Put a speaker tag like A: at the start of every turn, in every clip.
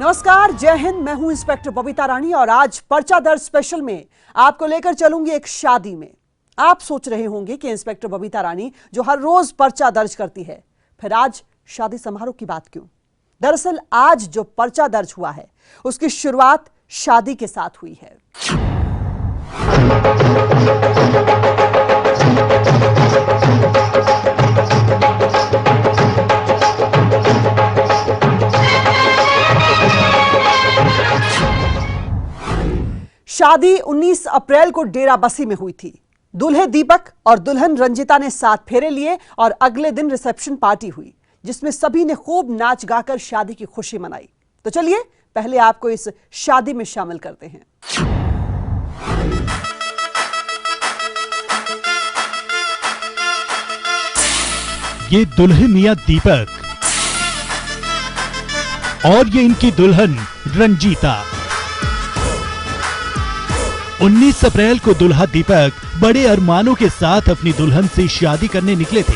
A: नमस्कार, जय हिंद। मैं हूं इंस्पेक्टर बबीता रानी और आज पर्चा दर्ज स्पेशल में आपको लेकर चलूंगी एक शादी में। आप सोच रहे होंगे कि इंस्पेक्टर बबीता रानी जो हर रोज पर्चा दर्ज करती है, फिर आज शादी समारोह की बात क्यों? दरअसल आज जो पर्चा दर्ज हुआ है उसकी शुरुआत शादी के साथ हुई है। शादी 19 अप्रैल को डेराबस्सी में हुई थी। दूल्हे दीपक और दुल्हन रंजीता ने 7 फेरे लिए और अगले दिन रिसेप्शन पार्टी हुई, जिसमें सभी ने खूब नाच गाकर शादी की खुशी मनाई। तो चलिए पहले आपको इस शादी में शामिल करते हैं।
B: ये दुल्हे मियां दीपक और ये इनकी दुल्हन रंजीता। 19 अप्रैल को दुल्हा दीपक बड़े अरमानों के साथ अपनी दुल्हन से शादी करने निकले थे।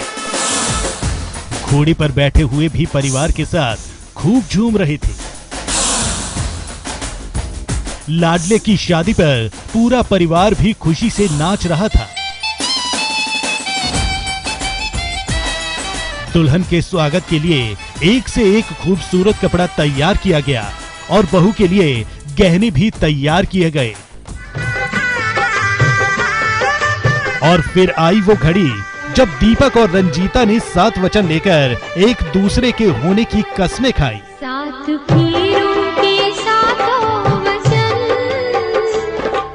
B: घोड़े पर बैठे हुए भी परिवार के साथ खूब झूम रहे थे। लाडले की शादी पर पूरा परिवार भी खुशी से नाच रहा था। दुल्हन के स्वागत के लिए एक से एक खूबसूरत कपड़ा तैयार किया गया और बहू के लिए गहने भी तैयार किए गए। और फिर आई वो घड़ी जब दीपक और रंजीता ने 7 वचन लेकर एक दूसरे के होने की कस्में खाई।
C: 7 फेरों के 7 वचन,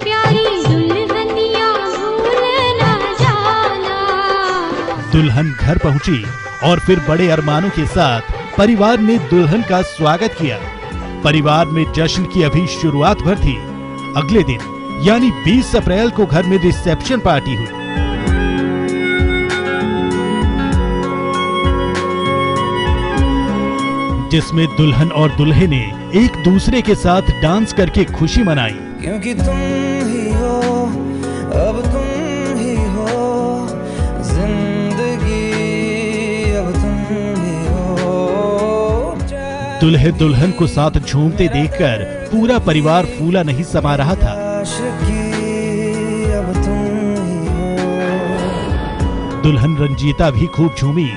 C: प्यारी दुल्हनिया भूल न जाना।
B: दुल्हन घर पहुंची और फिर बड़े अरमानों के साथ परिवार ने दुल्हन का स्वागत किया। परिवार में जश्न की अभी शुरुआत भर थी। अगले दिन यानी 20 अप्रैल को घर में रिसेप्शन पार्टी हुई। जिसमें दुल्हन और दुल्हे ने एक दूसरे के साथ डांस करके खुशी मनाई।
D: क्योंकि तुम ही हो, अब तुम ही हो, जिंदगी अब तुम ही हो।
B: दुल्हे दुल्हन को साथ झूमते देखकर पूरा परिवार फूला नहीं समा रहा था।
D: अब तुम ही हो।
B: दुल्हन रंजीता भी खूब झूमी।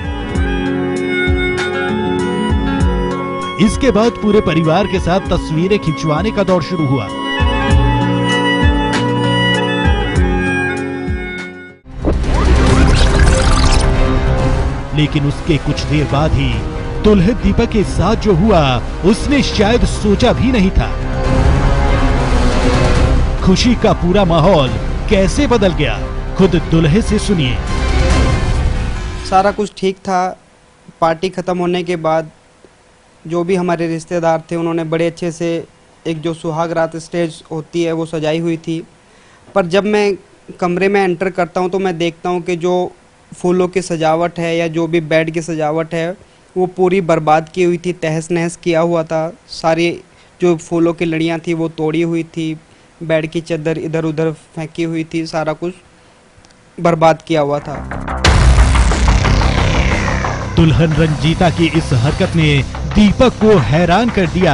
B: इसके बाद पूरे परिवार के साथ तस्वीरें खिंचवाने का दौर शुरू हुआ। लेकिन उसके कुछ देर बाद ही दुल्हे दीपक के साथ जो हुआ उसने शायद सोचा भी नहीं था। खुशी का पूरा माहौल कैसे बदल गया, खुद दुल्हे से सुनिए।
E: सारा कुछ ठीक था। पार्टी खत्म होने के बाद जो भी हमारे रिश्तेदार थे उन्होंने बड़े अच्छे से एक जो सुहाग रात स्टेज होती है वो सजाई हुई थी। पर जब मैं कमरे में एंटर करता हूँ तो मैं देखता हूँ कि जो फूलों की सजावट है या जो भी बेड की सजावट है वो पूरी बर्बाद की हुई थी, तहस नहस किया हुआ था। सारी जो फूलों की लड़ियाँ थी वो तोड़ी हुई थी, बेड की चादर इधर उधर फेंकी हुई थी, सारा कुछ बर्बाद किया हुआ था।
B: दुल्हन रंजीता की इस हरकत ने दीपक को हैरान कर दिया,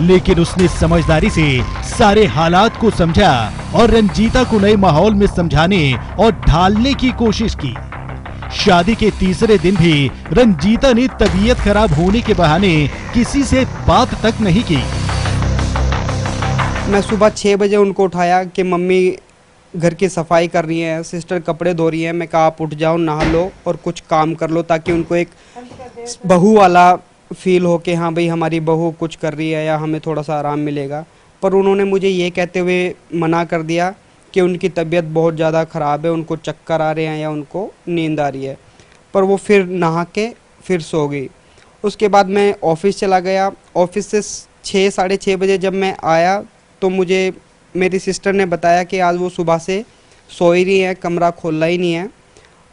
B: लेकिन उसने समझदारी से सारे हालात को समझा और रंजीता को नए माहौल में समझाने और ढालने की कोशिश की। शादी के तीसरे दिन भी रंजीता ने तबीयत खराब होने के बहाने किसी से बात तक नहीं की।
E: मैं सुबह 6 बजे उनको उठाया कि मम्मी घर की सफाई कर रही हैं, सिस्टर कपड़े धो रही हैं। मैं कहा आप उठ जाओ, नहा लो और कुछ काम कर लो, ताकि उनको एक बहू वाला फील हो कि हाँ भाई हमारी बहू कुछ कर रही है या हमें थोड़ा सा आराम मिलेगा। पर उन्होंने मुझे ये कहते हुए मना कर दिया कि उनकी तबीयत बहुत ज़्यादा ख़राब है, उनको चक्कर आ रहे हैं या उनको नींद आ रही है। पर वो फिर नहा के फिर सो गई। उसके बाद मैं ऑफ़िस चला गया। ऑफ़िस से 6 साढ़े 6 बजे जब मैं आया तो मुझे मेरी सिस्टर ने बताया कि आज वो सुबह से सो ही रही है, कमरा खोला ही नहीं है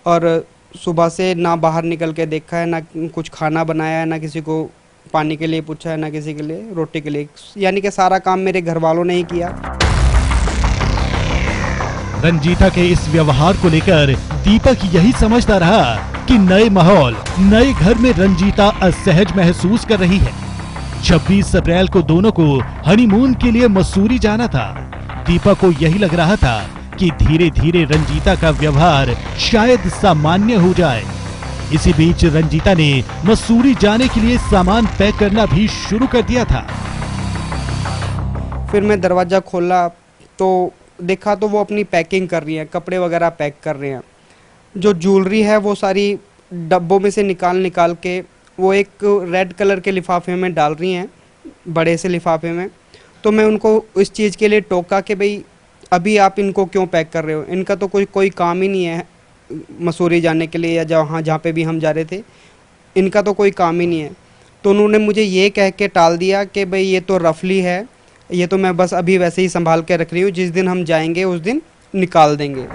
E: और सुबह से ना बाहर निकल के देखा है, ना कुछ खाना बनाया है, ना किसी को पानी के लिए पूछा है, ना किसी के लिए रोटी के लिए। यानी कि सारा काम मेरे घर वालों ने ही किया।
B: रंजीता के इस व्यवहार को लेकर दीपक यही समझता रहा कि नए माहौल, नए घर में रंजीता असहज महसूस कर रही है। 26 अप्रैल को दोनों को हनीमून के लिए मसूरी जाना था। दीपक को यही लग रहा था कि धीरे धीरे रंजीता का व्यवहार शायद सामान्य हो जाए। इसी बीच रंजीता ने मसूरी जाने के लिए सामान पैक करना भी शुरू कर दिया था।
E: फिर मैं दरवाज़ा खोला तो देखा तो वो अपनी पैकिंग कर रही है, कपड़े वगैरह पैक कर रहे हैं। जो ज्वेलरी है वो सारी डब्बों में से निकाल के वो एक रेड कलर के लिफाफे में डाल रही हैं, बड़े से लिफाफे में। तो मैं उनको इस चीज़ के लिए टोका कि भाई अभी आप इनको क्यों पैक कर रहे हो, इनका तो कोई काम ही नहीं है मसूरी जाने के लिए या जहाँ पे भी हम जा रहे थे, इनका तो कोई काम ही नहीं है। तो उन्होंने मुझे ये कह के टाल दिया कि भाई ये तो रफली है, ये तो मैं बस अभी वैसे ही संभाल के रख रही हूँ, जिस दिन हम जाएंगे उस दिन निकाल देंगे।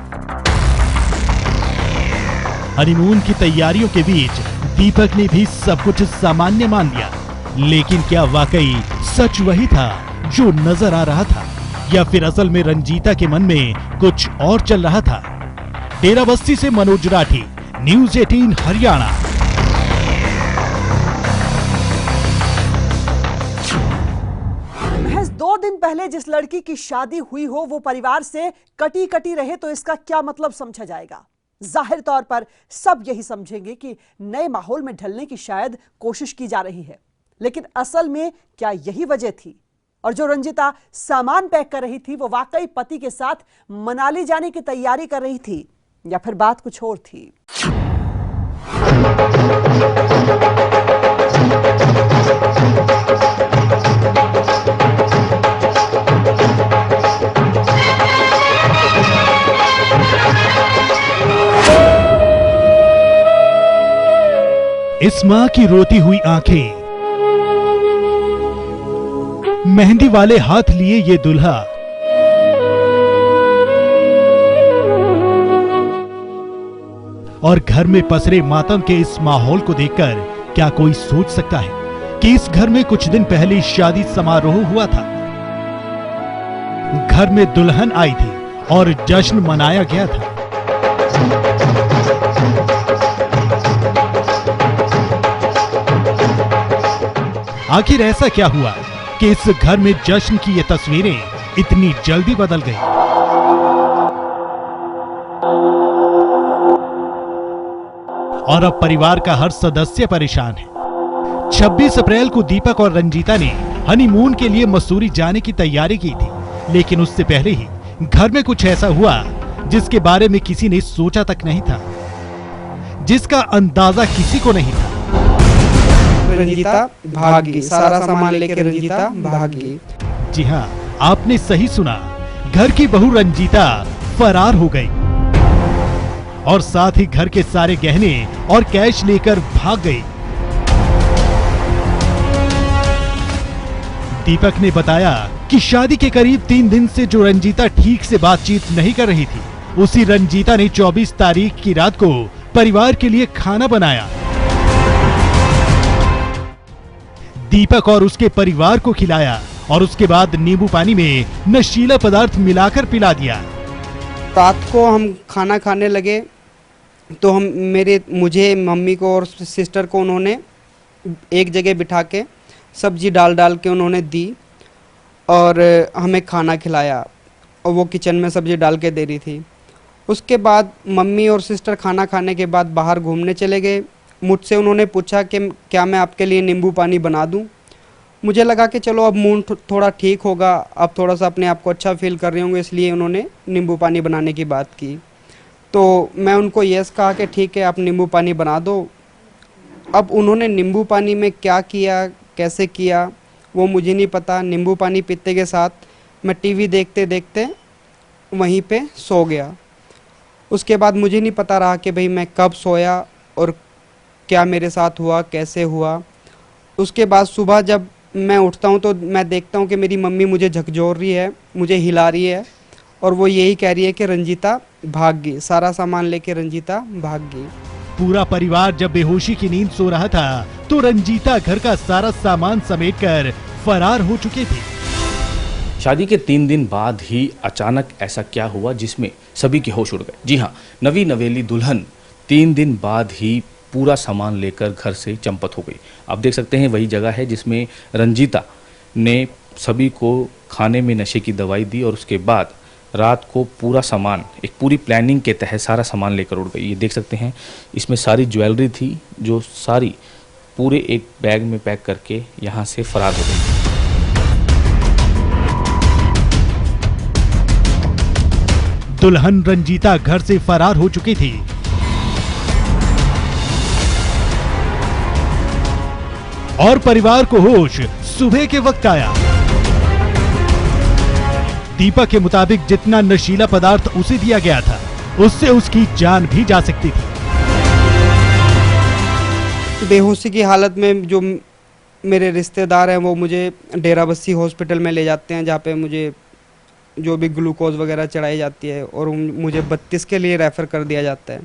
B: हनीमून की तैयारियों के बीच दीपक ने भी सब कुछ सामान्य मान लिया। लेकिन क्या वाकई सच वही था जो नजर आ रहा था, या फिर असल में रंजीता के मन में कुछ और चल रहा था? डेराबस्सी से मनोज राठी, न्यूज़ 18 हरियाणा।
A: महज 2 दिन पहले जिस लड़की की शादी हुई हो वो परिवार से कटी कटी रहे तो इसका क्या मतलब समझा जाएगा? जाहिर तौर पर सब यही समझेंगे कि नए माहौल में ढलने की शायद कोशिश की जा रही है। लेकिन असल में क्या यही वजह थी? और जो रंजीता सामान पैक कर रही थी वो वाकई पति के साथ मनाली जाने की तैयारी कर रही थी, या फिर बात कुछ और थी?
B: इस मां की रोती हुई आंखें, मेहंदी वाले हाथ लिए ये दुल्हा, और घर में पसरे मातम के इस माहौल को देखकर क्या कोई सोच सकता है कि इस घर में कुछ दिन पहले शादी समारोह हुआ था। घर में दुल्हन आई थी और जश्न मनाया गया था। आखिर ऐसा क्या हुआ कि इस घर में जश्न की ये तस्वीरें इतनी जल्दी बदल गई? और अब परिवार का हर सदस्य परेशान है। 26 अप्रैल को दीपक और रंजीता ने हनीमून के लिए मसूरी जाने की तैयारी की थी, लेकिन उससे पहले ही घर में कुछ ऐसा हुआ जिसके बारे में किसी ने सोचा तक नहीं था, जिसका अंदाजा किसी को नहीं था।
E: रंजीता भाग गई, सारा सामान लेके रंजीता भाग गई।
B: जी हाँ, आपने सही सुना, घर की बहू रंजीता फरार हो गई और साथ ही घर के सारे गहने और कैश लेकर भाग गई। दीपक ने बताया कि शादी के करीब 3 दिन से जो रंजीता ठीक से बातचीत नहीं कर रही थी, उसी रंजीता ने 24 तारीख की रात को परिवार के लिए खाना बनाया, दीपक और उसके परिवार को खिलाया और उसके बाद नींबू पानी में नशीला पदार्थ मिलाकर पिला दिया।
E: रात को हम खाना खाने लगे तो मुझे मम्मी को और सिस्टर को उन्होंने एक जगह बिठा के सब्जी डाल के उन्होंने दी और हमें खाना खिलाया, और वो किचन में सब्जी डाल के दे रही थी। उसके बाद मम्मी और सिस्टर खाना खाने के बाद बाहर घूमने चले गए। मुझसे उन्होंने पूछा कि क्या मैं आपके लिए नींबू पानी बना दूं। मुझे लगा कि चलो अब मूड थोड़ा ठीक होगा, अब थोड़ा सा अपने आप को अच्छा फील कर रहे होंगे, इसलिए उन्होंने नींबू पानी बनाने की बात की। तो मैं उनको यस कहा कि ठीक है आप नींबू पानी बना दो। अब उन्होंने नींबू पानी में क्या किया, कैसे किया, वो मुझे नहीं पता। नींबू पानी पीते के साथ मैं टीवी देखते देखते वहीं पे सो गया। उसके बाद मुझे नहीं पता रहा कि भाई मैं कब सोया और क्या मेरे साथ हुआ, कैसे हुआ। उसके बाद सुबह जब मैं उठता हूँ तो मैं देखता हूँ कि मेरी मम्मी मुझे झकझोर रही है, मुझे हिला रही है, और वो यही कह रही है कि रंजीता भाग गई, सारा सामान लेके रंजीता भाग गई।
B: पूरा परिवार जब बेहोशी की नींद सो रहा था तो रंजीता घर का सारा सामान समेटकर फरार हो चुके थे।
F: शादी के 3 दिन बाद ही अचानक ऐसा क्या हुआ जिसमें सभी के होश उड़ गए? जी हाँ, नवी नवेली दुल्हन 3 दिन बाद ही पूरा सामान लेकर घर से चंपत हो गई। आप देख सकते हैं वही जगह है जिसमें रंजीता ने सभी को खाने में नशे की दवाई दी और उसके बाद रात को पूरा सामान एक पूरी प्लानिंग के तहत सारा सामान लेकर उड़ गई। ये देख सकते हैं इसमें सारी ज्वेलरी थी जो सारी पूरे एक बैग में पैक करके यहाँ से फरार हो गई।
B: दुल्हन रंजीता घर से फरार हो चुकी थी और परिवार को होश सुबह के वक्त आया। दीपक के मुताबिक जितना नशीला पदार्थ उसे दिया गया था उससे उसकी जान भी जा सकती थी।
E: बेहोशी की हालत में जो मेरे रिश्तेदार हैं वो मुझे डेराबस्सी हॉस्पिटल में ले जाते हैं, जहाँ पे मुझे जो भी ग्लूकोज वगैरह चढ़ाई जाती है और मुझे 32 के लिए रेफ़र कर दिया जाता है।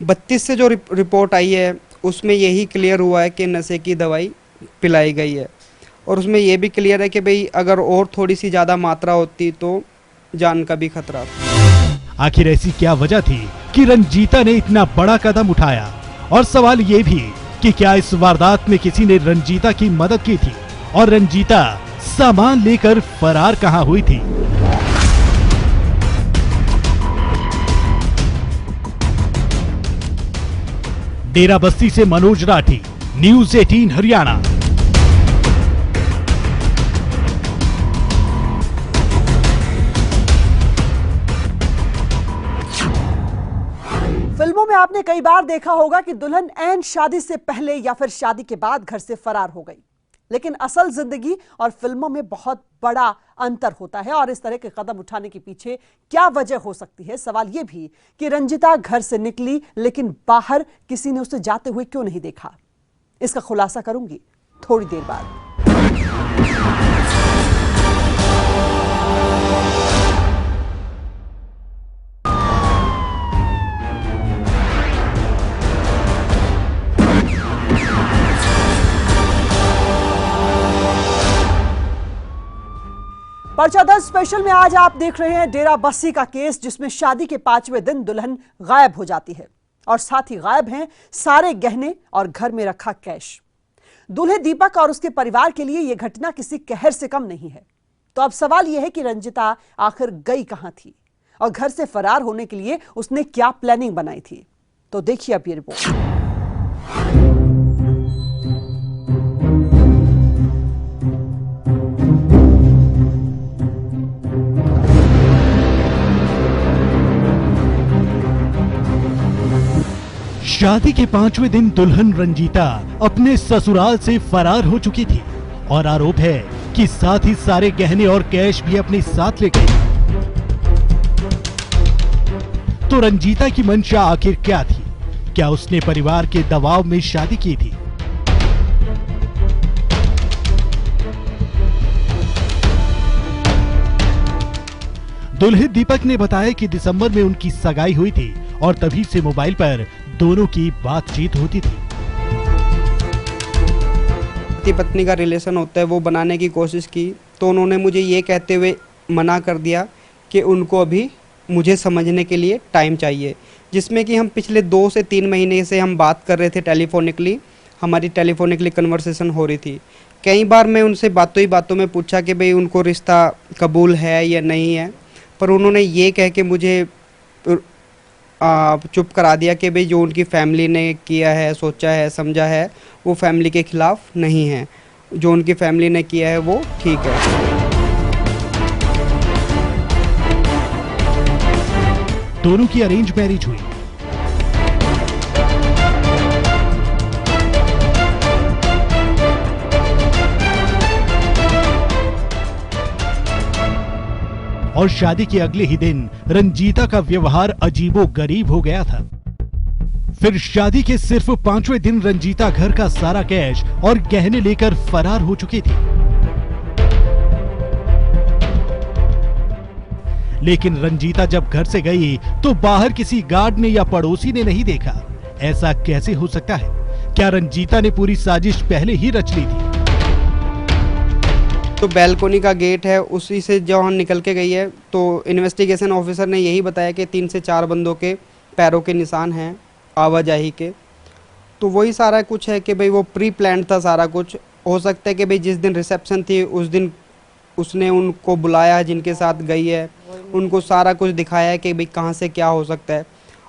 E: 32 से जो रिपोर्ट आई है उसमें यही क्लियर हुआ है कि नशे की दवाई पिलाई गई है और उसमें यह भी क्लियर है कि भाई अगर और थोड़ी सी ज़्यादा मात्रा होती तो जान का भी खतरा।
B: आखिर ऐसी क्या वजह थी कि रंजीता ने इतना बड़ा कदम उठाया? और सवाल ये भी कि क्या इस वारदात में किसी ने रंजीता की मदद की थी और रंजीता सामान लेकर फरार कहां हुई थी? डेराबस्सी से मनोज राठी, न्यूज़ 18 हरियाणा।
A: फिल्मों में आपने कई बार देखा होगा कि दुल्हन ऐन शादी से पहले या फिर शादी के बाद घर से फरार हो गई, लेकिन असल जिंदगी और फिल्मों में बहुत बड़ा अंतर होता है। और इस तरह के कदम उठाने के पीछे क्या वजह हो सकती है? सवाल यह भी कि रंजीता घर से निकली लेकिन बाहर किसी ने उसे जाते हुए क्यों नहीं देखा? इसका खुलासा करूंगी थोड़ी देर बाद। पर्चा दर्ज स्पेशल में आज आप देख रहे हैं डेराबस्सी का केस, जिसमें शादी के 5वें दिन दुल्हन गायब हो जाती है और साथ ही गायब हैं सारे गहने और घर में रखा कैश। दूल्हे दीपक और उसके परिवार के लिए यह घटना किसी कहर से कम नहीं है। तो अब सवाल यह है कि रंजीता आखिर गई कहां थी और घर से फरार होने के लिए उसने क्या प्लानिंग बनाई थी? तो देखिए अब ये रिपोर्ट।
B: शादी के 5वें दिन दुल्हन रंजीता अपने ससुराल से फरार हो चुकी थी और आरोप है कि साथ ही सारे गहने और कैश भी अपने साथ ले गई। तो रंजीता की मंशा आखिर क्या थी? क्या उसने परिवार के दबाव में शादी की थी? दुल्हे दीपक ने बताया कि दिसंबर में उनकी सगाई हुई थी और तभी से मोबाइल पर दोनों की बातचीत होती थी।
E: पति पत्नी का रिलेशन होता है वो बनाने की कोशिश की, तो उन्होंने मुझे ये कहते हुए मना कर दिया कि उनको अभी मुझे समझने के लिए टाइम चाहिए, जिसमें कि हम पिछले 2 से 3 महीने से हम बात कर रहे थे टेलीफोनिकली, हमारी टेलीफोनिकली कन्वर्सेशन हो रही थी। कई बार मैं उनसे बातों ही बातों में पूछा कि भाई उनको रिश्ता कबूल है या नहीं है, पर उन्होंने ये कह के मुझे चुप करा दिया कि भाई जो उनकी फैमिली ने किया है, सोचा है, समझा है, वो फैमिली के खिलाफ नहीं है, जो उनकी फैमिली ने किया है वो ठीक है।
B: दोनों की अरेंज मैरिज हुई। और शादी के अगले ही दिन रंजीता का व्यवहार अजीबोगरीब हो गया था। फिर शादी के सिर्फ 5वें दिन रंजीता घर का सारा कैश और गहने लेकर फरार हो चुकी थी। लेकिन रंजीता जब घर से गई तो बाहर किसी गार्ड ने या पड़ोसी ने नहीं देखा। ऐसा कैसे हो सकता है? क्या रंजीता ने पूरी साजिश पहले ही रच ली थी?
E: तो बैल्कोनी का गेट है, उसी से जहाँ निकल के गई है, तो इन्वेस्टिगेशन ऑफिसर ने यही बताया कि 3 से 4 बंदों के पैरों के निशान हैं आवाजाही के, तो वही सारा कुछ है कि भाई वो प्री प्लान था सारा कुछ। हो सकता है कि भाई जिस दिन रिसेप्शन थी उस दिन उसने उनको बुलाया जिनके साथ गई है, उनको सारा कुछ दिखाया है कि भाई कहाँ से क्या हो सकता है।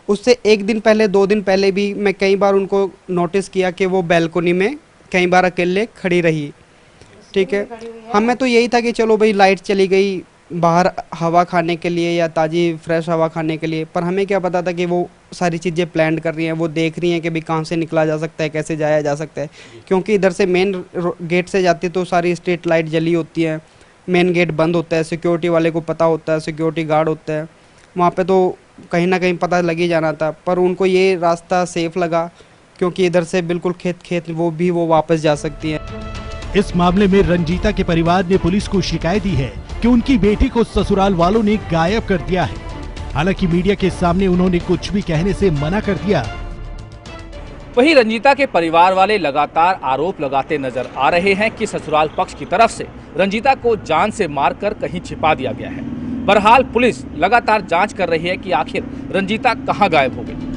E: उससे एक दिन पहले 2 दिन पहले भी मैं कई बार उनको नोटिस किया कि वो बैल्कोनी में कई बार अकेले खड़ी रही। ठीक है, हमें तो यही था कि चलो भाई लाइट चली गई बाहर हवा खाने के लिए या ताज़ी फ्रेश हवा खाने के लिए, पर हमें क्या पता था कि वो सारी चीज़ें प्लान कर रही हैं, वो देख रही हैं कि भाई कहाँ से निकला जा सकता है, कैसे जाया जा सकता है। क्योंकि इधर से मेन गेट से जाती तो सारी स्ट्रीट लाइट जली होती है, मेन गेट बंद होता है, सिक्योरिटी वाले को पता होता है, सिक्योरिटी गार्ड होता है वहाँ पे, तो कहीं ना कहीं पता लग ही जाना था। पर उनको ये रास्ता सेफ लगा क्योंकि इधर से बिल्कुल खेत वो वापस जा सकती हैं।
B: इस मामले में रंजीता के परिवार ने पुलिस को शिकायत दी है कि उनकी बेटी को ससुराल वालों ने गायब कर दिया है। हालांकि मीडिया के सामने उन्होंने कुछ भी कहने से मना कर दिया।
G: वहीं रंजीता के परिवार वाले लगातार आरोप लगाते नजर आ रहे हैं कि ससुराल पक्ष की तरफ से रंजीता को जान से मारकर कहीं छिपा दिया गया है। बहरहाल पुलिस लगातार जांच कर रही है कि आखिर रंजीता कहां गायब हो गई।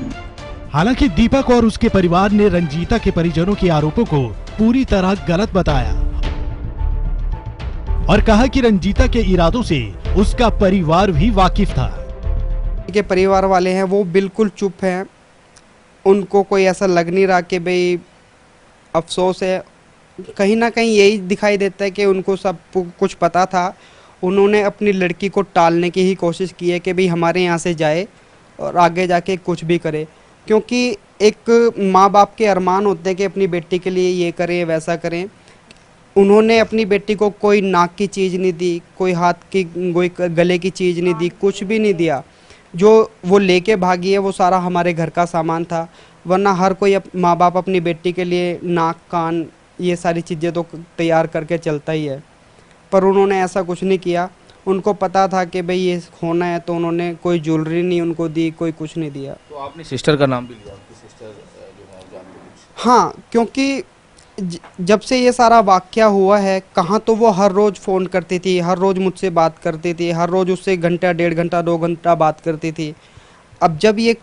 B: हालांकि दीपक और उसके परिवार ने रंजीता के परिजनों के आरोपों को पूरी तरह गलत बताया और कहा कि रंजीता के इरादों से उसका परिवार भी वाकिफ था।
E: के परिवार वाले हैं वो बिल्कुल चुप हैं, उनको कोई ऐसा लग नहीं रहा कि भाई अफसोस है। कहीं ना कहीं यही दिखाई देता है कि उनको सब कुछ पता था। उन्होंने अपनी लड़की को टालने की ही कोशिश की है कि भाई हमारे यहाँ से जाए और आगे जाके कुछ भी करे, क्योंकि एक माँ बाप के अरमान होते हैं कि अपनी बेटी के लिए ये करें वैसा करें। उन्होंने अपनी बेटी को कोई नाक की चीज़ नहीं दी, कोई हाथ की, कोई गले की चीज़ नहीं दी, कुछ भी नहीं दिया। जो वो लेके भागी है वो सारा हमारे घर का सामान था, वरना हर कोई माँ बाप अपनी बेटी के लिए नाक कान ये सारी चीज़ें तो तैयार करके चलता ही है। पर उन्होंने ऐसा कुछ नहीं किया। उनको पता था कि भाई ये होना है, तो उन्होंने कोई ज्वेलरी नहीं उनको दी, कोई कुछ नहीं दिया।
F: तो आपने सिस्टर का नाम भी लिया, आपकी सिस्टर जो है जानते हैं?
E: हाँ, क्योंकि जब से ये सारा वाक़या हुआ है, कहाँ तो वो हर रोज़ फ़ोन करती थी, हर रोज़ मुझसे बात करती थी, हर रोज़ उससे घंटा 1.5 घंटा 2 घंटा बात करती थी। अब जब ये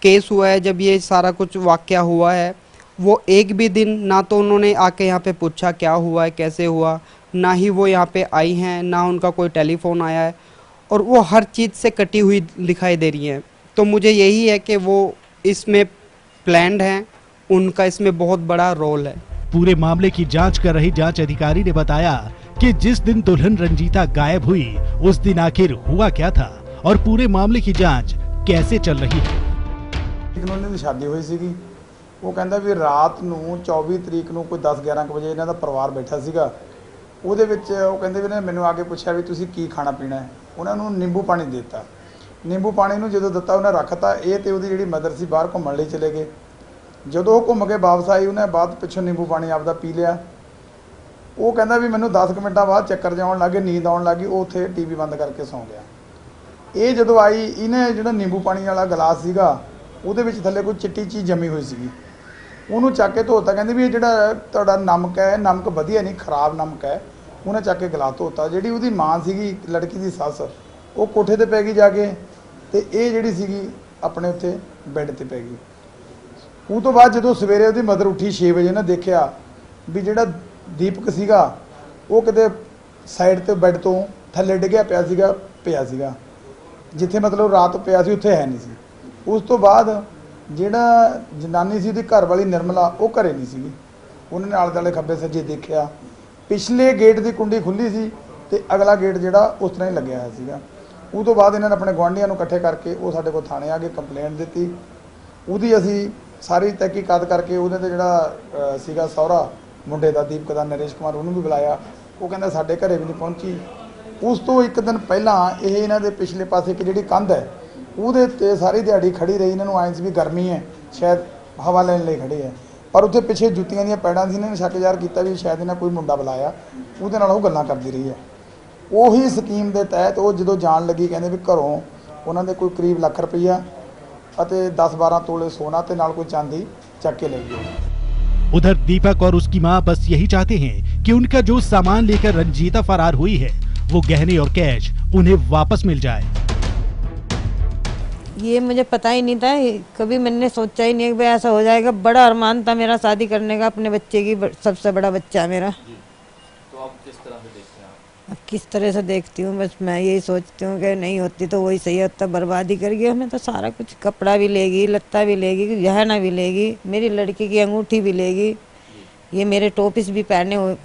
E: केस हुआ है, जब ये सारा कुछ वाक़या हुआ है, वो एक भी दिन ना तो उन्होंने आके यहाँ पे पूछा क्या हुआ है, कैसे हुआ, ना ही वो यहाँ पे आई हैं, ना उनका कोई टेलीफोन आया है, और वो हर चीज़ से कटी हुई दिखाई दे रही हैं। तो मुझे यही है कि वो इसमें प्लान्ड हैं, उनका इसमें बहुत बड़ा रोल है।
B: पूरे मामले की जांच कर रही जांच अधिकारी ने बताया कि जिस दिन दुल्हन रंजीता गायब हुई उस दिन आखिर हुआ क्या था और पूरे मामले की जांच कैसे चल रही है।
H: ਉਹਨਾਂ ਦੀ ਸ਼ਾਦੀ ਹੋਈ ਸੀਗੀ, ਉਹ ਕਹਿੰਦਾ ਵੀ ਰਾਤ ਨੂੰ 24 ਤਰੀਕ ਨੂੰ ਕੋਈ 10-11 ਵਜੇ ਇਹਨਾਂ ਦਾ ਪਰਿਵਾਰ ਬੈਠਾ ਸੀਗਾ। ਉਹਦੇ ਵਿੱਚ ਉਹ ਕਹਿੰਦੇ ਵੀ ਨੇ ਮੈਨੂੰ ਆ ਕੇ ਪੁੱਛਿਆ ਵੀ ਤੁਸੀਂ ਕੀ ਖਾਣਾ ਪੀਣਾ ਹੈ। ਉਹਨਾਂ ਨੂੰ ਨਿੰਬੂ ਪਾਣੀ ਦੇ ਦਿੱਤਾ। ਨਿੰਬੂ ਪਾਣੀ ਨੂੰ ਜਦੋਂ ਦਿੱਤਾ ਉਹਨਾਂ ਰੱਖਤਾ, ਇਹ ਤੇ ਉਹਦੀ ਜਿਹੜੀ ਮਦਰ ਸੀ ਬਾਹਰ ਘੁੰਮਣ ਲਈ ਚਲੇ ਗਏ। ਜਦੋਂ ਉਹ ਘੁੰਮ ਕੇ ਵਾਪਸ ਆਈ, ਉਹਨੇ ਬਾਅਦ ਪਿੱਛੋਂ ਨਿੰਬੂ ਪਾਣੀ ਆਪਦਾ ਪੀ ਲਿਆ। ਉਹ ਕਹਿੰਦਾ ਵੀ ਮੈਨੂੰ 10 ਮਿੰਟਾਂ ਬਾਅਦ ਚੱਕਰ ਜਾਉਣ ਲੱਗੇ, ਨੀਂਦ ਆਉਣ ਲੱਗੀ, ਉਹ ਉੱਥੇ ਟੀਵੀ ਬੰਦ ਕਰਕੇ ਸੌਂ ਗਿਆ। ਇਹ ਜਦੋਂ ਆਈ, ਇਹਨੇ ਜਿਹੜਾ ਨਿੰਬੂ ਪਾਣੀ ਵਾਲਾ ਗਲਾਸ ਸੀਗਾ ਉਹਦੇ ਵਿੱਚ ਥੱਲੇ ਕੋਈ ਚਿੱਟੀ ਚੀਜ਼ ਜੰਮੀ ਹੋਈ ਸੀਗੀ, ਉਹਨੂੰ ਚੱਕ ਕੇ ਧੋਤਾ। ਕਹਿੰਦੇ ਵੀ ਇਹ ਜਿਹੜਾ ਤੁਹਾਡਾ ਨਮਕ ਹੈ, ਨਮਕ ਵਧੀਆ ਨਹੀਂ, ਖਰਾਬ ਨਮਕ ਹੈ। ਉਹਨੇ ਚੱਕ ਕੇ ਗਲਾਸ ਧੋਤਾ। ਜਿਹੜੀ ਉਹਦੀ ਮਾਂ ਸੀਗੀ, ਲੜਕੀ ਦੀ ਸੱਸ, ਉਹ ਕੋਠੇ 'ਤੇ ਪੈ ਗਈ ਜਾ ਕੇ, ਤੇ ਇਹ ਜਿਹੜੀ ਸੀਗੀ ਆਪਣੇ ਉੱਥੇ ਬੈੱਡ 'ਤੇ ਪੈ ਗਈ। ਉਹ ਤੋਂ ਬਾਅਦ ਜਦੋਂ ਸਵੇਰੇ ਉਹਦੀ ਮਦਰ ਉੱਠੀ 6 ਵਜੇ ਨਾ, ਦੇਖਿਆ ਵੀ ਜਿਹੜਾ ਦੀਪਕ ਸੀਗਾ ਉਹ ਕਿਤੇ ਸਾਈਡ 'ਤੇ ਬੈੱਡ ਤੋਂ ਥੱਲੇ ਡਿੱਗਿਆ ਪਿਆ ਸੀਗਾ, ਜਿੱਥੇ ਮਤਲਬ ਰਾਤ ਪਿਆ ਸੀ ਉੱਥੇ ਹੈ ਨਹੀਂ ਸੀ। ਉਸ ਤੋਂ ਬਾਅਦ ਜਿਹੜਾ ਜਨਾਨੀ ਸੀ ਉਹਦੀ ਘਰ ਵਾਲੀ ਨਿਰਮਲਾ, ਉਹ ਘਰੇ ਨਹੀਂ ਸੀਗੀ। ਉਹਨੇ ਆਲੇ ਦੁਆਲੇ ਖੱਬੇ ਸੱਜੇ ਦੇਖਿਆ, ਪਿਛਲੇ ਗੇਟ ਦੀ ਕੁੰਡੀ ਖੁੱਲੀ ਸੀ ਤੇ ਅਗਲਾ ਗੇਟ ਜਿਹੜਾ ਉਸ ਤਰ੍ਹਾਂ ਹੀ ਲੱਗਿਆ ਹੋਇਆ ਸੀਗਾ। ਉਹ ਤੋਂ ਬਾਅਦ ਇਹਨਾਂ ਨੇ ਆਪਣੇ ਗੁਆਂਢੀਆਂ ਨੂੰ ਇਕੱਠੇ ਕਰਕੇ ਉਹ ਸਾਡੇ ਕੋਲ ਥਾਣੇ ਆ ਕੇ ਕੰਪਲੇਂਟ ਦਿੱਤੀ। ਉਹਦੀ ਅਸੀਂ ਸਾਰੀ ਤਹਿਕੀਕਾਤ ਕਰਕੇ ਉਹਦੇ ਤੇ ਜਿਹੜਾ ਸੀਗਾ ਸਹੁਰਾ ਮੁੰਡੇ ਦਾ ਦੀਪਕ ਦਾ, ਨਰੇਸ਼ ਕੁਮਾਰ, ਉਹਨੂੰ ਵੀ ਬੁਲਾਇਆ। ਉਹ ਕਹਿੰਦਾ ਸਾਡੇ ਘਰੇ ਵੀ ਨਹੀਂ ਪਹੁੰਚੀ। ਉਸ ਤੋਂ ਇੱਕ ਦਿਨ ਪਹਿਲਾਂ ਇਹ ਇਹਨਾਂ ਦੇ ਪਿਛਲੇ ਪਾਸੇ ਇੱਕ ਜਿਹੜੀ ਕੰਧ ਹੈ ਉਹਦੇ ਤੇ ਸਾਰੀ ਦਿਹਾੜੀ ਖੜੀ ਰਹੀ। ਇਹਨਾਂ ਨੂੰ ਆਏ ਸੀ ਵੀ ਗਰਮੀ ਹੈ, ਸ਼ਾਇਦ ਹਵਾ ਲੈਣ ਲਈ ਖੜੇ ਹੈ, ਪਰ ਉੱਥੇ ਪਿੱਛੇ ਜੁੱਤੀਆਂ ਦੀਆਂ ਪੈੜਾਂ ਸੀ। ਇਹਨਾਂ ਨੇ ਸ਼ੱਕ ਜ਼ਾਹਰ ਕੀਤਾ ਵੀ ਸ਼ਾਇਦ ਇਹਨਾਂ ਕੋਈ ਮੁੰਡਾ ਬੁਲਾਇਆ, ਉਹਦੇ ਨਾਲ ਉਹ ਗੱਲਾਂ ਕਰਦੀ ਰਹੀ ਹੈ। ਉਹੀ ਸਕੀਮ ਦੇ ਤਹਿਤ ਉਹ ਜਦੋਂ ਜਾਣ ਲੱਗੀ, ਕਹਿੰਦੇ ਵੀ ਘਰੋਂ ਉਹਨਾਂ ਦੇ ਕੋਈ ਕਰੀਬ ਲੱਖ ਰੁਪਈਆ ਅਤੇ 10-12 ਤੋਲੇ सोना ਤੇ ਨਾਲ ਕੋਈ ਚਾਂਦੀ ਚੱਕ के ले गए।
B: उधर दीपक और उसकी मां बस यही चाहते हैं कि उनका जो सामान लेकर रंजीता फरार हुई है वो गहने और कैश उन्हें वापस मिल जाए।
I: ये मुझे पता ही नहीं था, कभी मैंने सोचा ही नहीं कि भाई ऐसा हो जाएगा। बड़ा अरमान था मेरा शादी करने का, अपने बच्चे की, सबसे बड़ा बच्चा है मेरा।
G: तो आप किस तरह से देखते हैं आप?
I: अब किस तरह से देखती हूँ, बस मैं यही सोचती हूँ कि नहीं होती तो वही सही होता। बर्बादी कर गई हमें तो सारा कुछ, कपड़ा भी लेगी, लत्ता भी लेगी, गहना भी लेगी, मेरी लड़की की अंगूठी भी लेगी। ये मेरे टोपिस भी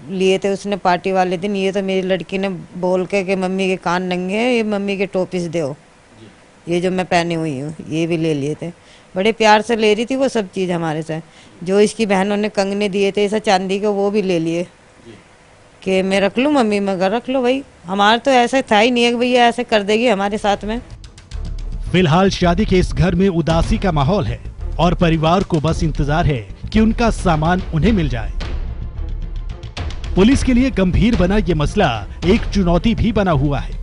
I: लिए थे उसने पार्टी वाले दिन। ये तो मेरी लड़की ने बोल के कि मम्मी के कान नंगे हैं, ये मम्मी के टोपिस दो। ये जो मैं पहनी हुई हूँ ये भी ले लिए थे, बड़े प्यार से ले रही थी वो सब चीज़ हमारे से। जो इसकी बहनों ने कंगने दिए थे ऐसा चांदी के, वो भी ले लिए कि मैं रख लूँ मम्मी। मगर रख लो भाई, हमारा तो ऐसा था ही नहीं है कि भैया ऐसे कर देगी हमारे साथ में।
B: फिलहाल शादी के इस घर में उदासी का माहौल है और परिवार को बस इंतजार है कि उनका सामान उन्हें मिल जाए। पुलिस के लिए गंभीर बना ये मसला एक चुनौती भी बना हुआ है।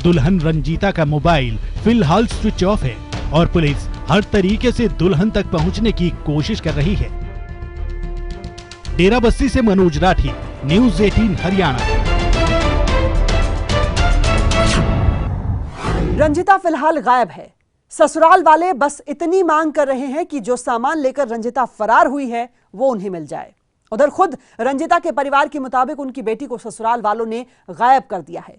B: दुल्हन रंजीता का मोबाइल फिलहाल स्विच ऑफ है और पुलिस हर तरीके से दुल्हन तक पहुंचने की कोशिश कर रही है। डेराबस्सी से मनोज राठी, न्यूज़ 18 हरियाणा।
A: रंजीता फिलहाल गायब है। ससुराल वाले बस इतनी मांग कर रहे हैं कि जो सामान लेकर रंजीता फरार हुई है वो उन्हें मिल जाए। उधर खुद रंजीता के परिवार के मुताबिक उनकी बेटी को ससुराल वालों ने गायब कर दिया है।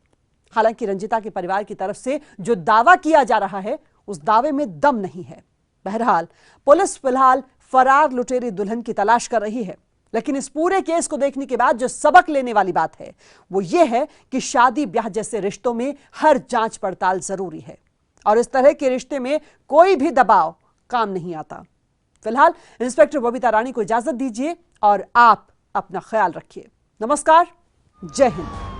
A: हालांकि रंजीता के परिवार की तरफ से जो दावा किया जा रहा है उस दावे में दम नहीं है। बहरहाल पुलिस फिलहाल फरार लुटेरी दुल्हन की तलाश कर रही है। लेकिन इस पूरे केस को देखने के बाद जो सबक लेने वाली बात है वो ये है कि शादी ब्याह जैसे रिश्तों में हर जांच पड़ताल जरूरी है और इस तरह के रिश्ते में कोई भी दबाव काम नहीं आता। फिलहाल इंस्पेक्टर बबीता रानी को इजाजत दीजिए और आप अपना ख्याल रखिए। नमस्कार, जय हिंद।